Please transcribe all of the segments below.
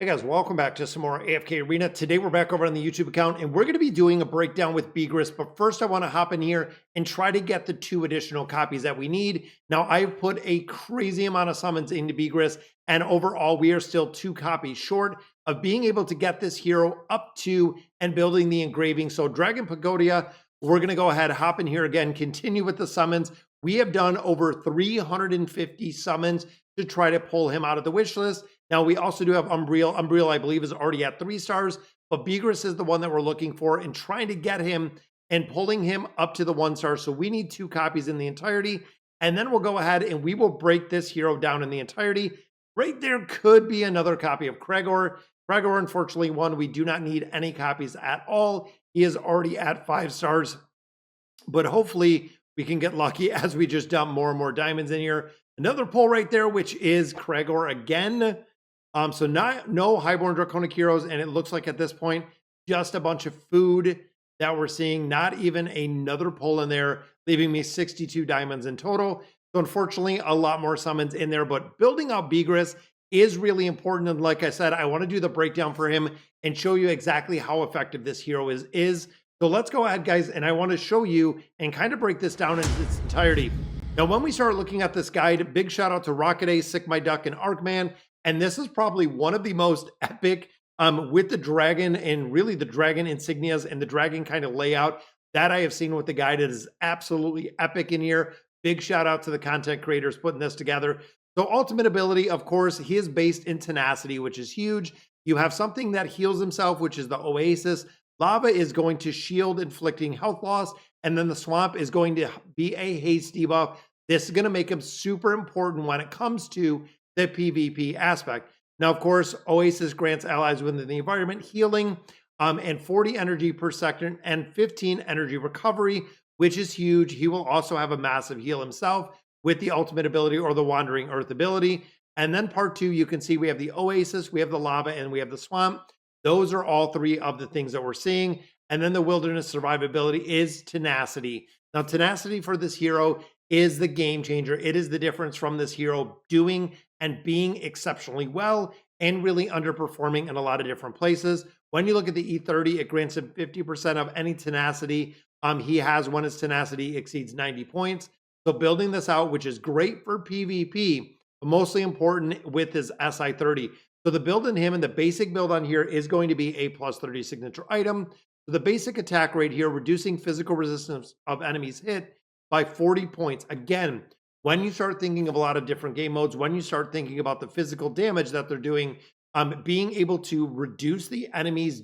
Hey guys, welcome back to some more AFK Arena. Today we're back over on the YouTube account and we're going to be doing a breakdown with Begris. But first I want to hop in here and try to get the 2 additional copies that we need. Now I've put a crazy amount of summons into Begris and overall we are still 2 copies short of being able to get this hero up to and building the engraving. So Dragon Pagodia, we're going to go ahead, hop in here again, continue with the summons. We have done over 350 summons to try to pull him out of the wish list. Now, we also do have Umbriel. Umbriel, I believe, is already at 3 stars, but Begris is the one that we're looking for and trying to get him and pulling him up to the 1 star. So we need 2 copies in the entirety, and then we'll go ahead and we will break this hero down in the entirety. Right there could be another copy of Kregor. Kregor, unfortunately, one we do not need any copies at all. He is already at 5 stars, but hopefully we can get lucky as we just dump more and more diamonds in here. Another pull right there, which is Kregor again. So no highborn draconic heroes, and it looks like at this point, just a bunch of food that we're seeing, not even another pull in there, leaving me 62 diamonds in total. So unfortunately, a lot more summons in there, but building out Begris is really important. And like I said, I want to do the breakdown for him and show you exactly how effective this hero is. So let's go ahead, guys, and I want to show you and kind of break this down in its entirety. Now, when we start looking at this guide, big shout out to Rocket Ace, Sick My Duck, and Arkman. And this is probably one of the most epic with the dragon and really the dragon insignias and the dragon kind of layout that I have seen with the guide. It is absolutely epic in here. Big shout out to the content creators putting this together. So ultimate ability, of course, he is based in tenacity, which is huge. You have something that heals himself, which is the Oasis. Lava is going to shield inflicting health loss. And then the swamp is going to be a haste debuff. This is going to make him super important when it comes to the PvP aspect. Now, of course, Oasis grants allies within the environment healing and 40 energy per second and 15 energy recovery, which is huge. He will also have a massive heal himself with the ultimate ability or the Wandering Earth ability. And then part 2, you can see we have the Oasis, we have the lava, and we have the swamp. Those are all 3 of the things that we're seeing. And then the wilderness survivability is tenacity. Now, tenacity for this hero is the game changer. It is the difference from this hero doing and being exceptionally well and really underperforming in a lot of different places. When you look at the E30, it grants him 50% of any tenacity he has when his tenacity exceeds 90 points. So building this out, which is great for PvP, but mostly important with his SI30. So the build in him and the basic build on here is going to be a +30 signature item. So the basic attack rate here, reducing physical resistance of enemies hit by 40 points. Again, when you start thinking of a lot of different game modes, when you start thinking about the physical damage that they're doing, being able to reduce the enemy's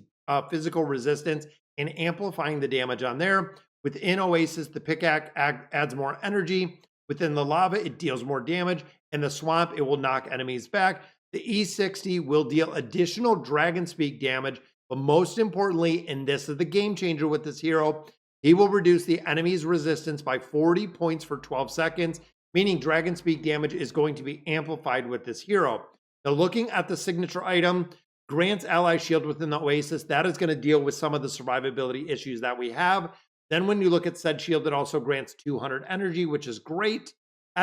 physical resistance and amplifying the damage on there. Within Oasis, the pickaxe adds more energy. Within the lava, it deals more damage. And the swamp, it will knock enemies back. The E60 will deal additional dragon speak damage. But most importantly, and this is the game changer with this hero, he will reduce the enemy's resistance by 40 points for 12 seconds, meaning Dragon Speak damage is going to be amplified with this hero. Now, looking at the signature item, grants ally shield within the Oasis. That is going to deal with some of the survivability issues that we have. Then when you look at said shield, it also grants 200 energy, which is great.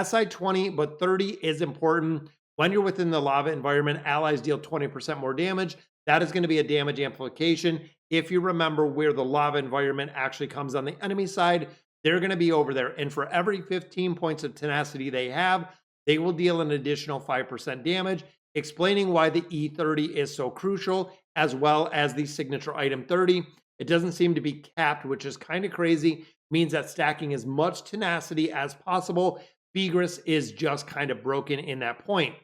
SI 20, but 30 is important. When you're within the lava environment, allies deal 20% more damage. That is going to be a damage amplification. If you remember where the lava environment actually comes on the enemy side, they're going to be over there. And for every 15 points of tenacity they have, they will deal an additional 5% damage, explaining why the E30 is so crucial, as well as the signature item 30. It doesn't seem to be capped, which is kind of crazy. Means that stacking as much tenacity as possible. Begris is just kind of broken in that point.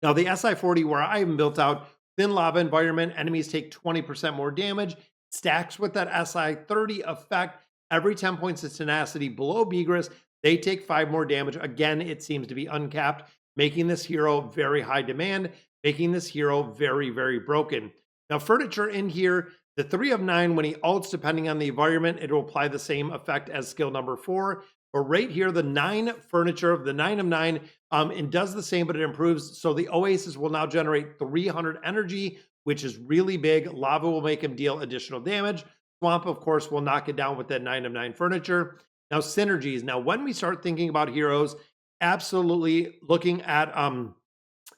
Now, the SI40, where I even built out thin lava environment, enemies take 20% more damage, stacks with that SI30 effect. Every 10 points of tenacity below Begris, they take 5 more damage. Again, it seems to be uncapped, making this hero very high demand, making this hero very, very broken. Now, furniture in here, the 3 of 9, when he ults, depending on the environment, it will apply the same effect as skill number 4. But right here, the 9 furniture, the 9 of 9, it does the same, but it improves. So the Oasis will now generate 300 energy, which is really big. Lava will make him deal additional damage. Swamp, of course, will knock it down with that 9 of 9 furniture. Now, synergies. Now, when we start thinking about heroes, absolutely looking at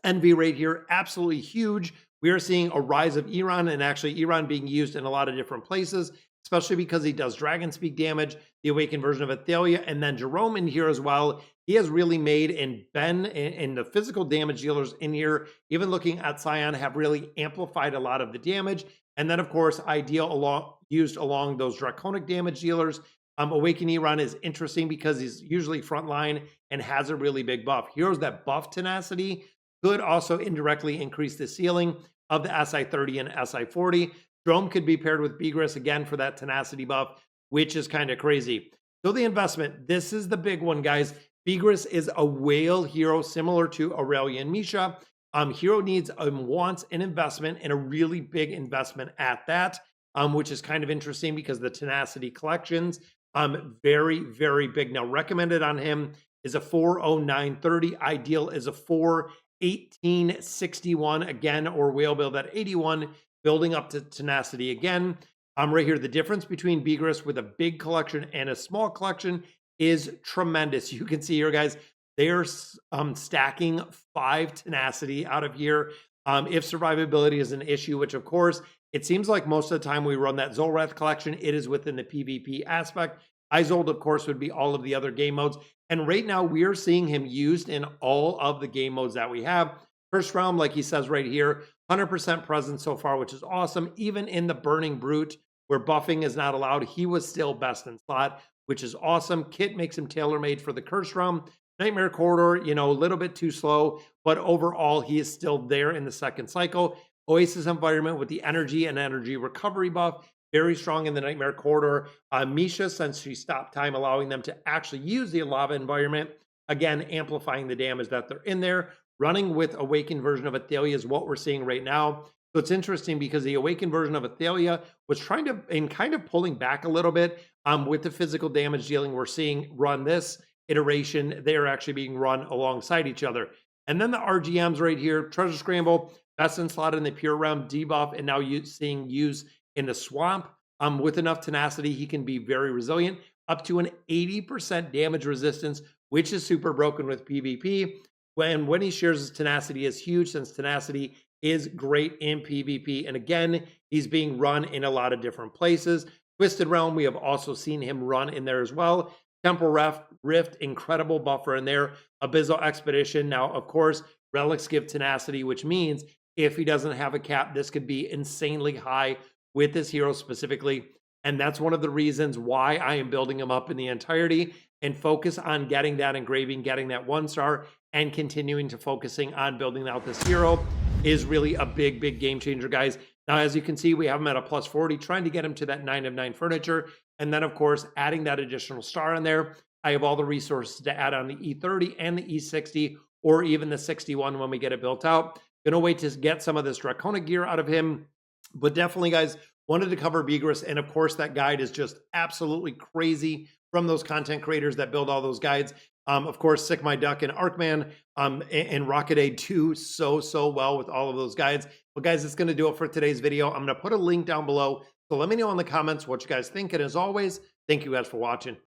Envy right here, absolutely huge. we are seeing a rise of Iran, and actually Iran being used in a lot of different places, especially because he does dragon speak damage, the awakened version of Athalia, and then Jerome in here as well. He has really made, and Ben and the physical damage dealers in here, even looking at Scion, have really amplified a lot of the damage. And then, of course, Ideal used along those draconic damage dealers. Awaken Iran is interesting because he's usually frontline and has a really big buff. Heroes that buff tenacity could also indirectly increase the ceiling of the SI30 and SI40. Drome could be paired with Begris again for that tenacity buff, which is kind of crazy. So the investment, this is the big one, guys. Begris is a whale hero similar to Aurelia and Misha. Hero needs wants an investment, and a really big investment at that, which is kind of interesting because the tenacity collections, very, very big. Now, recommended on him is a 40930. Ideal is a 41861 again, or whale build at 81, building up to tenacity again. Right here, the difference between Begris with a big collection and a small collection is tremendous. You can see here, guys, they're stacking 5 tenacity out of here. If survivability is an issue, which of course, it seems like most of the time we run that Zolrath collection, it is within the PvP aspect. Isolde, of course, would be all of the other game modes. And right now, we are seeing him used in all of the game modes that we have. First realm, like he says right here, 100% present so far, which is awesome. Even in the Burning Brute, where buffing is not allowed, he was still best in slot, which is awesome. Kit makes him tailor-made for the Curse realm. Nightmare Corridor, a little bit too slow, but overall, he is still there in the second cycle. Oasis environment with the energy and energy recovery buff, very strong in the Nightmare Corridor. Misha, since she stopped time, allowing them to actually use the lava environment, again, amplifying the damage that they're in there. Running with Awakened version of Athalia is what we're seeing right now. So it's interesting because the Awakened version of Athalia was trying to, and kind of pulling back a little bit with the physical damage dealing. We're seeing run this iteration, they are actually being run alongside each other. And then the RGMs right here, Treasure Scramble, best in slot in the Pure Realm, debuff, and now seeing use in the Swamp. With enough tenacity, he can be very resilient, up to an 80% damage resistance, which is super broken with PvP. When he shares his tenacity is huge, since tenacity is great in PvP. And again, he's being run in a lot of different places. Twisted Realm, we have also seen him run in there as well. Temporal Rift, incredible buffer in there. Abyssal Expedition. Now, of course, relics give tenacity, which means if he doesn't have a cap, this could be insanely high with this hero specifically. And that's one of the reasons why I am building him up in the entirety and focus on getting that engraving, getting that 1-star, and continuing to focusing on building out this hero is really a big, big game changer, guys. Now, as you can see, we have him at a plus 40, trying to get him to that 9 of 9 furniture. And then, of course, adding that additional star in there. I have all the resources to add on the E30 and the E60, or even the 61 when we get it built out. Gonna wait to get some of this Draconic gear out of him. But definitely, guys, wanted to cover Begris. And of course, that guide is just absolutely crazy from those content creators that build all those guides. Of course, Sick My Duck and Arkman and Rocket Aid do so well with all of those guides. But guys, that's going to do it for today's video. I'm going to put a link down below. So let me know in the comments what you guys think. And as always, thank you guys for watching.